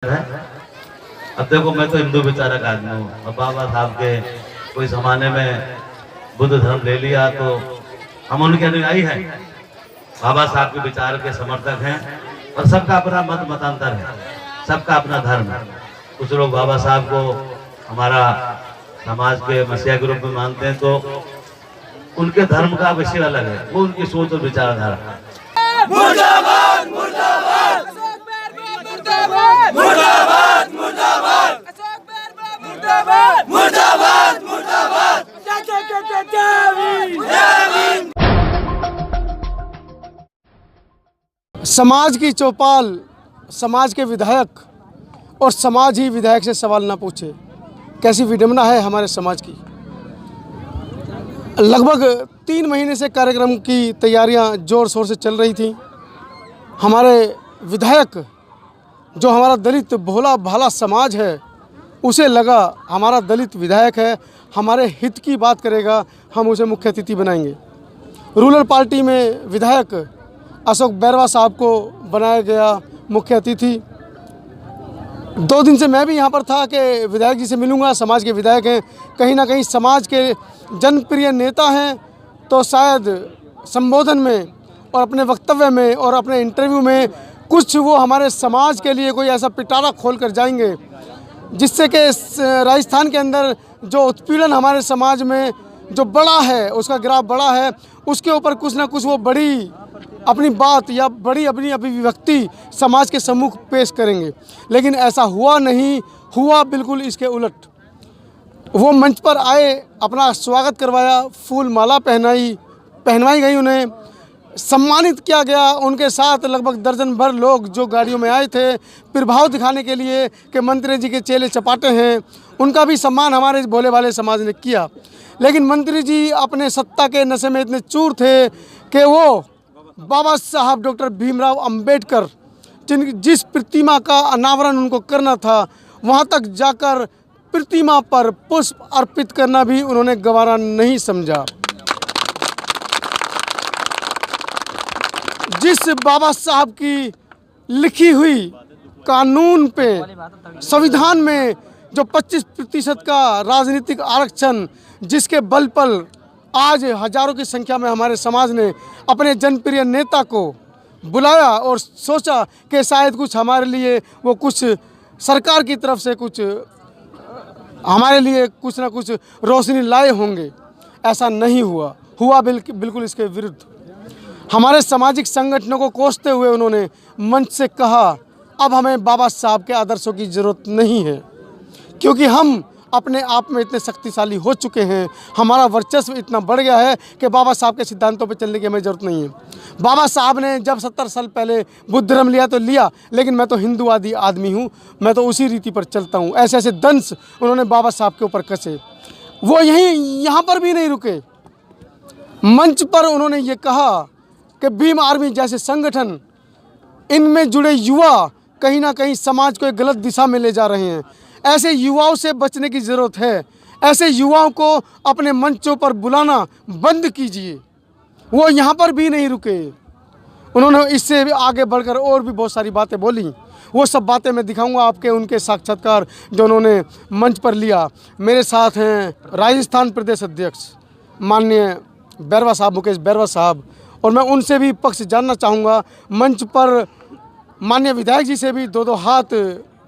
है। अब देखो, मैं तो हिंदू विचारक आदमी हूँ और बाबा साहब के कोई जमाने में बुद्ध धर्म ले लिया तो हम उनके अनुयायी हैं, बाबा साहब के विचार के समर्थक हैं। और सबका अपना मतांतर है, सबका अपना धर्म है। कुछ लोग बाबा साहब को हमारा समाज के मसीहा के रूप में मानते हैं, तो उनके धर्म का विषय अलग है, वो उनकी सोच और विचारधारा है। मुर्दाबाद मुर्दाबाद मुर्दाबाद मुर्दाबाद मुर्दाबाद मुर्दाबाद मुर्दाबाद मुर्दाबाद। समाज की चौपाल, समाज के विधायक और समाज ही विधायक से सवाल ना पूछे, कैसी विडंबना है हमारे समाज की। लगभग 3 महीने से कार्यक्रम की तैयारियां जोर शोर से चल रही थी। हमारे विधायक, जो हमारा दलित भोला भाला समाज है, उसे लगा हमारा दलित विधायक है, हमारे हित की बात करेगा, हम उसे मुख्य अतिथि बनाएंगे। रूरल पार्टी में विधायक अशोक बैरवा साहब को बनाया गया मुख्य अतिथि। 2 दिन से मैं भी यहाँ पर था कि विधायक जी से मिलूँगा, समाज के विधायक हैं, कहीं ना कहीं समाज के जनप्रिय नेता हैं, तो शायद संबोधन में और अपने वक्तव्य में और अपने इंटरव्यू में कुछ वो हमारे समाज के लिए कोई ऐसा पिटारा खोल कर जाएंगे जिससे कि राजस्थान के अंदर जो उत्पीड़न हमारे समाज में जो बड़ा है, उसका ग्राफ बड़ा है, उसके ऊपर कुछ ना कुछ वो बड़ी अपनी बात या बड़ी अपनी अभिव्यक्ति समाज के सम्मुख पेश करेंगे। लेकिन ऐसा हुआ नहीं, हुआ बिल्कुल इसके उलट। वो मंच पर आए, अपना स्वागत करवाया, फूल माला पहनवाई गई, उन्हें सम्मानित किया गया। उनके साथ लगभग दर्जन भर लोग जो गाड़ियों में आए थे प्रभाव दिखाने के लिए कि मंत्री जी के चेले चपाटे हैं, उनका भी सम्मान हमारे भोले भाले समाज ने किया। लेकिन मंत्री जी अपने सत्ता के नशे में इतने चूर थे कि वो बाबा साहब डॉक्टर भीमराव अंबेडकर जिस प्रतिमा का अनावरण उनको करना था, वहाँ तक जाकर प्रतिमा पर पुष्प अर्पित करना भी उन्होंने गवारा नहीं समझा। जिस बाबा साहब की लिखी हुई कानून पे, संविधान में जो 25% का राजनीतिक आरक्षण, जिसके बल पर आज हजारों की संख्या में हमारे समाज ने अपने जनप्रिय नेता को बुलाया और सोचा कि शायद कुछ हमारे लिए वो कुछ सरकार की तरफ से कुछ हमारे लिए कुछ ना कुछ रोशनी लाए होंगे, ऐसा नहीं हुआ। हुआ बिल्कुल इसके विरुद्ध। हमारे सामाजिक संगठनों को कोसते हुए उन्होंने मंच से कहा, अब हमें बाबा साहब के आदर्शों की ज़रूरत नहीं है, क्योंकि हम अपने आप में इतने शक्तिशाली हो चुके हैं, हमारा वर्चस्व इतना बढ़ गया है कि बाबा साहब के सिद्धांतों पर चलने की हमें ज़रूरत नहीं है। बाबा साहब ने जब 70 साल पहले बुद्ध धर्म लिया तो लिया, लेकिन मैं तो हिंदूवादी आदमी हूँ, मैं तो उसी रीति पर चलता हूँ। ऐसे ऐसे दंश उन्होंने बाबा साहब के ऊपर कसे। वो यहाँ पर भी नहीं रुके। मंच पर उन्होंने ये कहा कि भीम आर्मी जैसे संगठन, इनमें जुड़े युवा कहीं ना कहीं समाज को एक गलत दिशा में ले जा रहे हैं। ऐसे युवाओं से बचने की ज़रूरत है। ऐसे युवाओं को अपने मंचों पर बुलाना बंद कीजिए। वो यहाँ पर भी नहीं रुके। उन्होंने इससे भी आगे बढ़कर और भी बहुत सारी बातें बोली। वो सब बातें मैं दिखाऊंगा आपके उनके साक्षात्कार जो उन्होंने मंच पर लिया। मेरे साथ हैं राजस्थान प्रदेश अध्यक्ष माननीय बैरवा साहब, मुकेश बैरवा साहब, और मैं उनसे भी पक्ष जानना चाहूँगा। मंच पर माननीय विधायक जी से भी 2-2 हाथ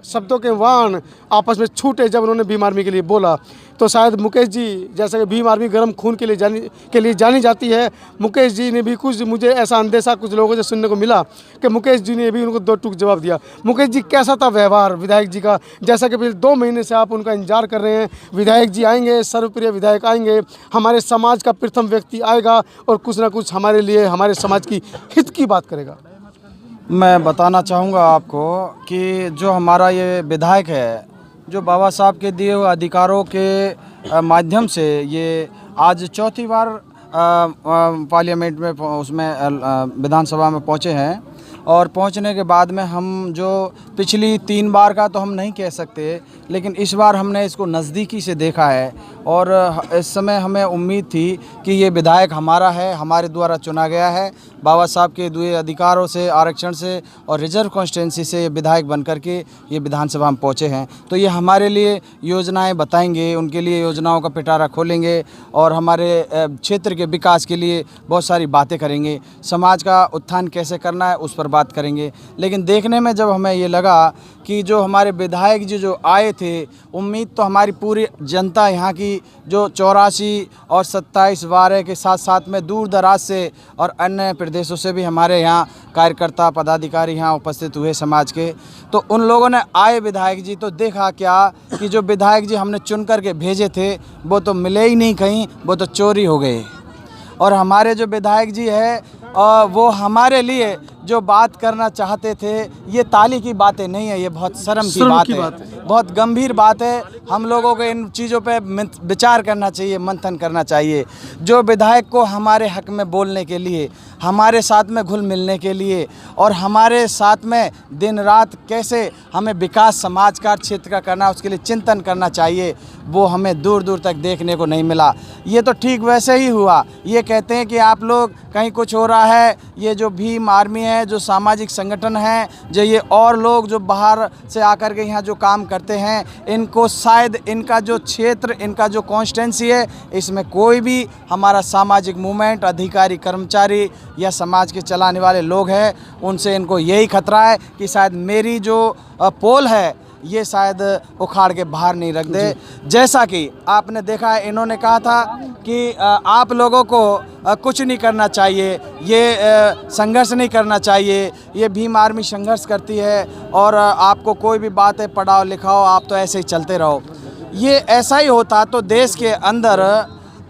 शब्दों के वाण आपस में छूटे जब उन्होंने भीम आर्मी के लिए बोला। तो शायद मुकेश जी, जैसा कि भीम आर्मी गर्म खून के लिए जानी जाती है, मुकेश जी ने भी कुछ, मुझे ऐसा अंदेशा कुछ लोगों से सुनने को मिला कि मुकेश जी ने भी उनको 2 टूक जवाब दिया। मुकेश जी, कैसा था व्यवहार विधायक जी का? जैसा कि पिछले 2 महीने से आप उनका इंतजार कर रहे हैं, विधायक जी आएंगे, सर्वप्रिय विधायक आएंगे, हमारे समाज का प्रथम व्यक्ति आएगा और कुछ ना कुछ हमारे लिए, हमारे समाज की हित की बात करेगा। मैं बताना चाहूँगा आपको कि जो हमारा ये विधायक है, जो बाबा साहब के दिए हुए अधिकारों के माध्यम से ये आज 4थी बार पार्लियामेंट में, उसमें विधानसभा में पहुँचे हैं। और पहुंचने के बाद में हम जो पिछली 3 बार का तो हम नहीं कह सकते, लेकिन इस बार हमने इसको नज़दीकी से देखा है और इस समय हमें उम्मीद थी कि ये विधायक हमारा है, हमारे द्वारा चुना गया है बाबा साहब के दिए अधिकारों से, आरक्षण से और रिजर्व कॉन्स्टिट्यूंसी से विधायक बन करके ये विधानसभा में पहुँचे हैं। तो ये हमारे लिए योजनाएं बताएंगे, उनके लिए योजनाओं का पिटारा खोलेंगे और हमारे क्षेत्र के विकास के लिए बहुत सारी बातें करेंगे। समाज का उत्थान कैसे करना है उस पर बात करेंगे। लेकिन देखने में जब हमें ये लगा कि जो हमारे विधायक जी जो आए थे, उम्मीद तो हमारी पूरी जनता यहाँ की जो 84 और 27 वार्ड के साथ साथ में दूर दराज से और अन्य प्रदेशों से भी हमारे यहाँ कार्यकर्ता पदाधिकारी यहाँ उपस्थित हुए समाज के, तो उन लोगों ने आए विधायक जी तो देखा क्या कि जो विधायक जी हमने चुन कर के भेजे थे वो तो मिले ही नहीं कहीं, वो तो चोरी हो गए। और हमारे जो विधायक जी है वो हमारे लिए जो बात करना चाहते थे, ये ताली की बातें नहीं है, ये बहुत शर्म की बात है, बहुत गंभीर बात है। हम लोगों को इन चीज़ों पे विचार करना चाहिए, मंथन करना चाहिए। जो विधायक को हमारे हक में बोलने के लिए, हमारे साथ में घुल मिलने के लिए और हमारे साथ में दिन रात कैसे हमें विकास समाज का, क्षेत्र का करना, उसके लिए चिंतन करना चाहिए, वो हमें दूर दूर तक देखने को नहीं मिला। ये तो ठीक वैसे ही हुआ। ये कहते हैं कि आप लोग कहीं कुछ हो रहा है, ये जो भीम आर्मी है, जो सामाजिक संगठन है, जो ये और लोग जो बाहर से आकर के यहाँ जो काम करते हैं, इनको शायद इनका जो क्षेत्र, इनका जो कॉन्स्टिट्यूंसी है, इसमें कोई भी हमारा सामाजिक मूवमेंट, अधिकारी, कर्मचारी या समाज के चलाने वाले लोग हैं, उनसे इनको यही खतरा है कि शायद मेरी जो पोल है ये शायद उखाड़ के बाहर नहीं रख दे। जैसा कि आपने देखा है, इन्होंने कहा था कि आप लोगों को कुछ नहीं करना चाहिए, ये संघर्ष नहीं करना चाहिए, ये भीम आर्मी संघर्ष करती है और आपको कोई भी बात है पढ़ाओ लिखाओ, आप तो ऐसे ही चलते रहो। ये ऐसा ही होता तो देश के अंदर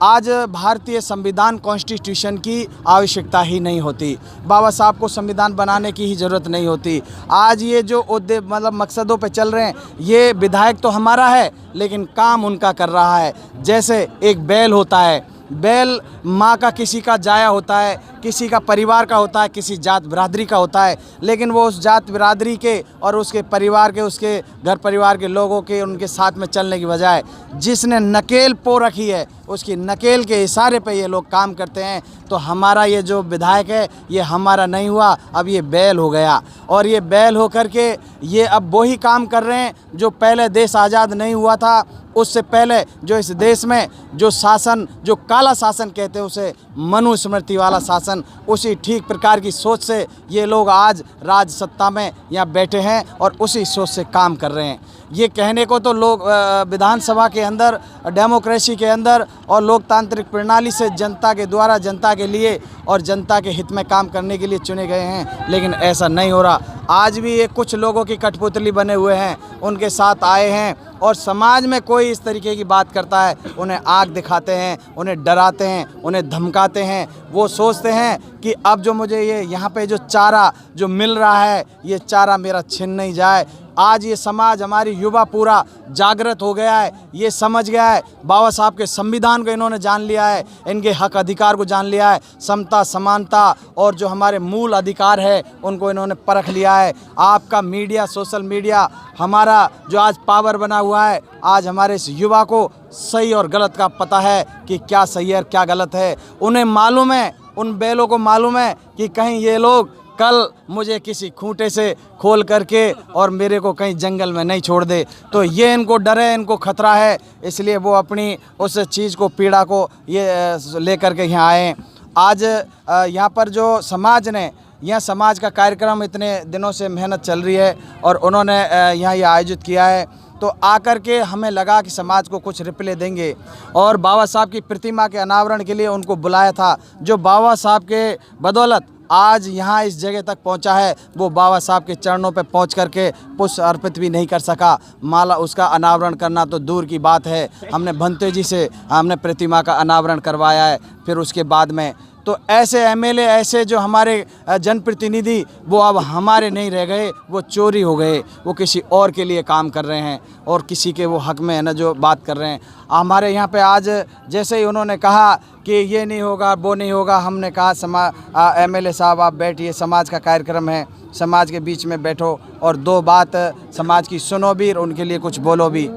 आज भारतीय संविधान कॉन्स्टिट्यूशन की आवश्यकता ही नहीं होती, बाबा साहब को संविधान बनाने की ही ज़रूरत नहीं होती। आज ये जो मतलब मकसदों पे चल रहे हैं, ये विधायक तो हमारा है लेकिन काम उनका कर रहा है। जैसे एक बैल होता है, बैल माँ का किसी का जाया होता है, किसी का परिवार का होता है, किसी जात बिरादरी का होता है, लेकिन वो उस जात बिरादरी के और उसके परिवार के, उसके घर परिवार के लोगों के, उनके साथ में चलने की बजाय जिसने नकेल पो रखी है, उसकी नकेल के इशारे पे ये लोग काम करते हैं। तो हमारा ये जो विधायक है, ये हमारा नहीं हुआ, अब ये बैल हो गया। और ये बैल हो करके ये अब वही काम कर रहे हैं जो पहले देश आज़ाद नहीं हुआ था, उससे पहले जो इस देश में जो शासन, जो काला शासन कहते हैं उसे, मनुस्मृति वाला शासन, उसी ठीक प्रकार की सोच से ये लोग आज राज सत्ता में यहाँ बैठे हैं और उसी सोच से काम कर रहे हैं। ये कहने को तो लोग विधानसभा के अंदर, डेमोक्रेसी के अंदर और लोकतांत्रिक प्रणाली से जनता के द्वारा, जनता के लिए और जनता के हित में काम करने के लिए चुने गए हैं, लेकिन ऐसा नहीं हो रहा। आज भी ये कुछ लोगों की कठपुतली बने हुए हैं, उनके साथ आए हैं और समाज में कोई इस तरीके की बात करता है, उन्हें आग दिखाते हैं, उन्हें डराते हैं, उन्हें धमकाते हैं। वो सोचते हैं कि अब जो मुझे ये यहाँ पे जो चारा जो मिल रहा है, ये चारा मेरा छिन नहीं जाए। आज ये समाज, हमारी युवा पूरा जागृत हो गया है, ये समझ गया है, बाबा साहब के संविधान को इन्होंने जान लिया है, इनके हक अधिकार को जान लिया है, समता, समानता और जो हमारे मूल अधिकार है उनको इन्होंने परख लिया है। आपका मीडिया, सोशल मीडिया हमारा जो आज पावर बना हुआ है, आज हमारे इस युवा को सही और गलत का पता है कि क्या सही है और क्या गलत है। उन्हें मालूम है, उन बैलों को मालूम है कि कहीं ये लोग कल मुझे किसी खूंटे से खोल करके और मेरे को कहीं जंगल में नहीं छोड़ दे। तो ये इनको डर है, इनको खतरा है, इसलिए वो अपनी उस चीज़ को, पीड़ा को ये लेकर के यहाँ आए। आज यहाँ पर जो समाज ने, यह समाज का कार्यक्रम इतने दिनों से मेहनत चल रही है और उन्होंने यहाँ ये आयोजित किया है, तो आकर के हमें लगा कि समाज को कुछ रिप्ले देंगे और बाबा साहब की प्रतिमा के अनावरण के लिए उनको बुलाया था। जो बाबा साहब के बदौलत आज यहाँ इस जगह तक पहुँचा है, वो बाबा साहब के चरणों पे पहुँच करके पुष्प अर्पित भी नहीं कर सका, माला उसका अनावरण करना तो दूर की बात है। हमने भंते जी से हमने प्रतिमा का अनावरण करवाया है, फिर उसके बाद में तो ऐसे एमएलए, ऐसे जो हमारे जनप्रतिनिधि, वो अब हमारे नहीं रह गए, वो चोरी हो गए, वो किसी और के लिए काम कर रहे हैं और किसी के वो हक में है ना जो बात कर रहे हैं। हमारे यहाँ पे आज जैसे ही उन्होंने कहा कि ये नहीं होगा, वो नहीं होगा, हमने कहा एमएलए साहब आप बैठिए, समाज का कार्यक्रम है, समाज के बीच में बैठो और दो बात समाज की सुनो भी और उनके लिए कुछ बोलो भी।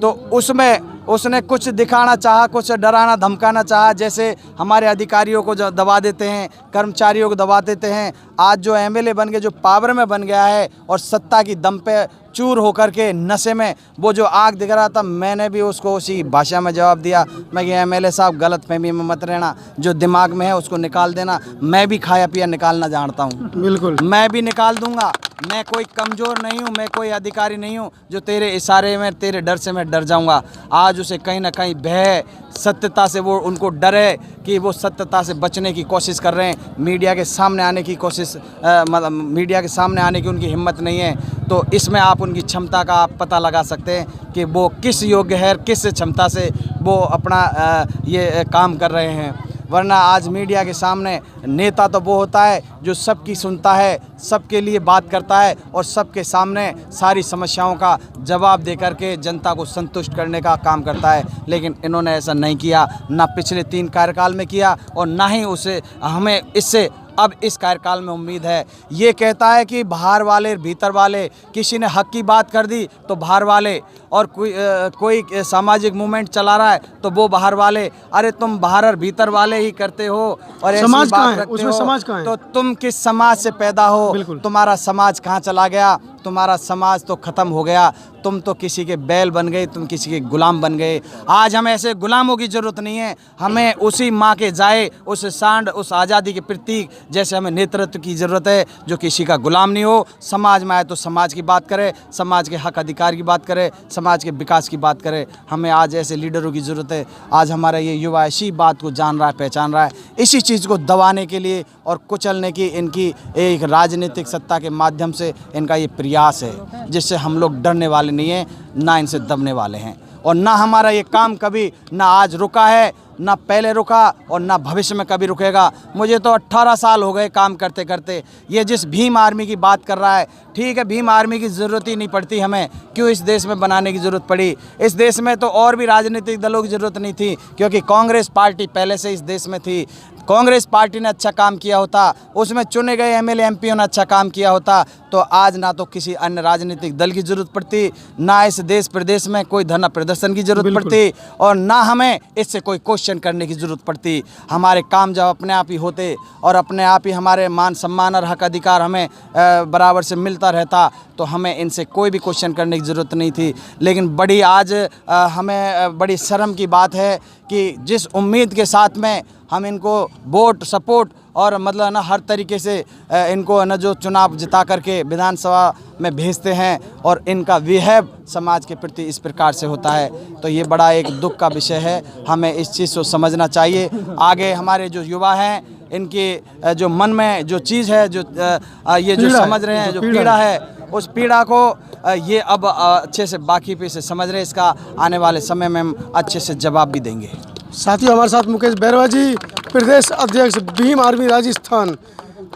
तो उसमें उसने कुछ दिखाना चाहा, कुछ डराना धमकाना चाहा, जैसे हमारे अधिकारियों को जो दबा देते हैं, कर्मचारियों को दबा देते हैं। आज जो एमएलए बन के जो पावर में बन गया है और सत्ता की दम पे चूर होकर के नशे में वो जो आग दिख रहा था, मैंने भी उसको उसी भाषा में जवाब दिया। मैं कि एमएलए साहब गलतफहमी में मत रहना, जो दिमाग में है उसको निकाल देना। मैं भी खाया पिया निकालना जानता हूँ, बिल्कुल मैं भी निकाल दूंगा। मैं कोई कमज़ोर नहीं हूँ, मैं कोई अधिकारी नहीं हूँ जो तेरे इशारे में, तेरे डर से मैं डर जाऊँगा। आज उसे कहीं ना कहीं भय, सत्यता से वो उनको डर है कि वो सत्यता से बचने की कोशिश कर रहे हैं। मीडिया के सामने आने की कोशिश, मतलब मीडिया के सामने आने की उनकी हिम्मत नहीं है। तो इसमें आप उनकी क्षमता का आप पता लगा सकते हैं कि वो किस योग्य है, किस क्षमता से वो अपना ये काम कर रहे हैं। वरना आज मीडिया के सामने नेता तो वो होता है जो सबकी सुनता है, सबके लिए बात करता है और सबके सामने सारी समस्याओं का जवाब दे करके जनता को संतुष्ट करने का काम करता है। लेकिन इन्होंने ऐसा नहीं किया, ना पिछले 3 कार्यकाल में किया और ना ही उसे हमें इससे अब इस कार्यकाल में उम्मीद है। ये कहता है कि बाहर वाले भीतर वाले, किसी ने हक की बात कर दी तो बाहर वाले, और कोई सामाजिक मूवमेंट चला रहा है तो वो बाहर वाले। अरे तुम बाहर और भीतर वाले ही करते हो और ऐसी समाज कहाँ बात है? रखते उसमें हो, समाज कहाँ है? तो तुम किस समाज से पैदा हो? बिल्कुल। तुम्हारा समाज कहाँ चला गया? तुम्हारा समाज तो ख़त्म हो गया। तुम तो किसी के बैल बन गए, तुम किसी के गुलाम बन गए। आज हमें ऐसे गुलामों की ज़रूरत नहीं है, हमें उसी माँ के जाए, उस सांड, उस आज़ादी के प्रतीक जैसे हमें नेतृत्व की ज़रूरत है जो किसी का गुलाम नहीं हो। समाज में आए तो समाज की बात करे, समाज के हक अधिकार की बात करे, समाज के विकास की बात करे। हमें आज ऐसे लीडरों की ज़रूरत है। आज हमारा ये युवा इसी बात को जान रहा है, पहचान रहा है। इसी चीज़ को दबाने के लिए और कुचलने की इनकी एक राजनीतिक सत्ता के माध्यम से इनका ये प्रयास है, जिससे हम लोग डरने वाले नहीं हैं, ना इनसे दबने वाले हैं। और ना हमारा ये काम कभी ना आज रुका है, ना पहले रुका और ना भविष्य में कभी रुकेगा। मुझे तो 18 साल हो गए काम करते करते। ये जिस भीम आर्मी की बात कर रहा है, ठीक है, भीम आर्मी की ज़रूरत ही नहीं पड़ती हमें। क्यों इस देश में बनाने की ज़रूरत पड़ी? इस देश में तो और भी राजनीतिक दलों की ज़रूरत नहीं थी, क्योंकि कांग्रेस पार्टी पहले से इस देश में थी। कांग्रेस पार्टी ने अच्छा काम किया होता, उसमें चुने गए एमएलए एमपीओ ने अच्छा काम किया होता, तो आज ना तो किसी अन्य राजनीतिक दल की ज़रूरत पड़ती, ना इस देश प्रदेश में कोई धरना प्रदर्शन की ज़रूरत पड़ती, और ना हमें इससे कोई क्वेश्चन करने की ज़रूरत पड़ती। हमारे काम जब अपने आप ही होते और अपने आप ही हमारे मान सम्मान और हक अधिकार हमें बराबर से मिलता रहता, तो हमें इनसे कोई भी क्वेश्चन करने की ज़रूरत नहीं थी। लेकिन बड़ी आज हमें बड़ी शर्म की बात है कि जिस उम्मीद के साथ में हम इनको वोट सपोर्ट और मतलब ना हर तरीके से इनको न जो चुनाव जिता करके विधानसभा में भेजते हैं और इनका बिहेव समाज के प्रति इस प्रकार से होता है, तो ये बड़ा एक दुख का विषय है। हमें इस चीज़ को समझना चाहिए। आगे हमारे जो युवा हैं, इनके जो मन में जो चीज़ है, जो ये जो समझ रहे हैं, जो पीड़ा है, उस पीड़ा को ये अब अच्छे से बाकी से समझ रहे हैं। इसका आने वाले समय में हम अच्छे से जवाब भी देंगे। साथियों, हमारे साथ मुकेश बैरवा जी, प्रदेश अध्यक्ष भीम आर्मी राजस्थान।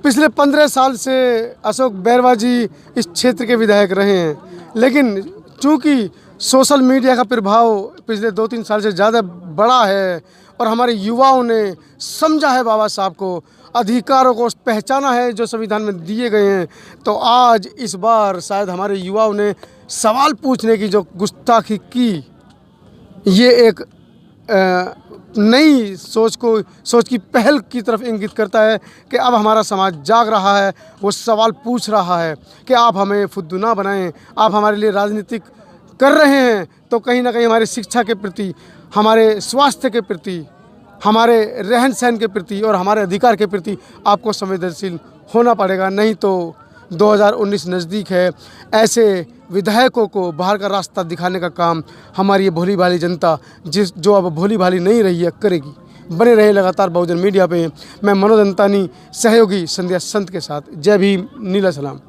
पिछले 15 साल से अशोक बैरवा जी इस क्षेत्र के विधायक रहे हैं, लेकिन चूंकि सोशल मीडिया का प्रभाव पिछले 2-3 साल से ज़्यादा बड़ा है और हमारे युवाओं ने समझा है बाबा साहब को, अधिकारों को पहचाना है जो संविधान में दिए गए हैं, तो आज इस बार शायद हमारे युवाओं ने सवाल पूछने की जो गुस्ताखी की, ये एक नई सोच की पहल की तरफ इंगित करता है कि अब हमारा समाज जाग रहा है। वो सवाल पूछ रहा है कि आप हमें फुद्दू ना बनाएं, आप हमारे लिए राजनीतिक कर रहे हैं तो कहीं ना कहीं हमारी शिक्षा के प्रति, हमारे स्वास्थ्य के प्रति, हमारे रहन सहन के प्रति और हमारे अधिकार के प्रति आपको संवेदनशील होना पड़ेगा, नहीं तो 2019 नज़दीक है। ऐसे विधायकों को बाहर का रास्ता दिखाने का काम हमारी ये भोली भाली जनता, जो अब भोली भाली नहीं रही है, करेगी। बने रहे लगातार बहुजन मीडिया पे। मैं मनोज अंतानी, सहयोगी संध्या संत के साथ। जय भीम, नीला सलाम।